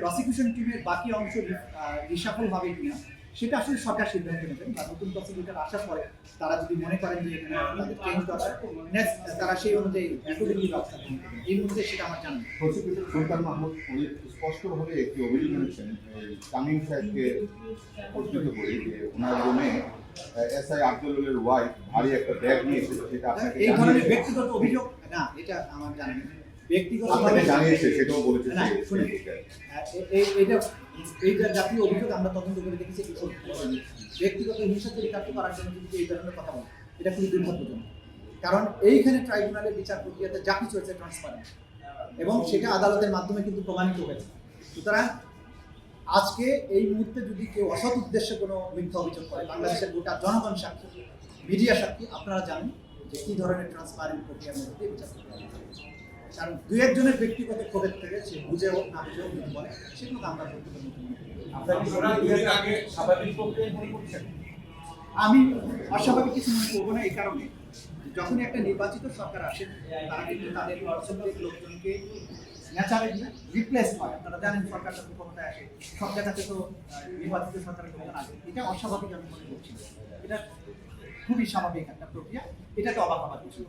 Prosecution টিমের বাকি অংশ রিসাফল হবে কিনা সেটা আসলে সরকার সিদ্ধান্ত নেবেন, বা নতুন প্রসিকিউটর আসার পরে তারা যদি মনে করেন যে এখানে তাদের চেঞ্জ দরকার, নেক্সট তারা সেই অনুযায়ী অ্যাকর্ডিংলি ব্যবস্থা গ্রহণ করবেন। এই মুহূর্তে সেটা আমার জানা নেই। প্রসিকিউটর সুলতান মাহমুদ উনি স্পষ্টভাবে একটি অভিযোগ এনেছেন তামিম সাহেবকে উদ্ধৃত করে যে ওনার রুমে এসআই আব্দুলের ওয়াইফ ভারী একটা ব্যাগ নিয়ে এসেছে, সেটা আপনাকে এই ধরনের ব্যক্তিগত অভিযোগ না, এটা আমার জানা নেই। আপনাকে জানিয়েছে সেটাও বলেছে। না শুনুন, এইটা জাতীয় অভিযোগ আমরা তদন্ত করে দেখেছি। ব্যক্তিগত হিংসা চরিতার্থ করার জন্য কিন্তু এই ধরনের কথা বলা এটা খুবই দুর্ভাগ্যজনক। কারণ এইখানে ট্রাইব্যুনালের বিচার প্রক্রিয়াতে যা কিছু হয়েছে ট্রান্সপারেন্ট, এবং সেটা আদালতের মাধ্যমে কিন্তু প্রমাণিত হয়েছে। সুতরাং আজকে এই মুহূর্তে যদি কেউ অসৎ উদ্দেশ্যে কোনো মিথ্যা অভিযোগ করে, বাংলাদেশের গোটা জনগণ সাক্ষী, মিডিয়া সাক্ষী, আপনারা জানেন যে কী ধরনের ট্রান্সপারেন্ট প্রক্রিয়ার মধ্যে দিয়ে বিচার প্রক্রিয়া হয়েছে। কারণ দুই একজনের ব্যক্তিগত ক্ষোভের থেকে সে বুঝে হোক না বুঝেও যদি বলে, সেগুলো আমরা আমি অস্বাভাবিক কিছু মনে করবো না। এই কারণে যখনই একটা নির্বাচিত সরকার আসে, তারা কিন্তু তাদের পছন্দের লোকজনকে ন্যাচারালি রিপ্লেস হয়। আপনারা জানেন সরকার যখন ক্ষমতায় আসে সব জায়গাতে তো নির্বাচিত সরকারের ক্ষমতা আসে। এটা অস্বাভাবিক আমি মনে করছি, এটা খুবই স্বাভাবিক একটা প্রক্রিয়া, এটাকে অবাক হবার কিছু।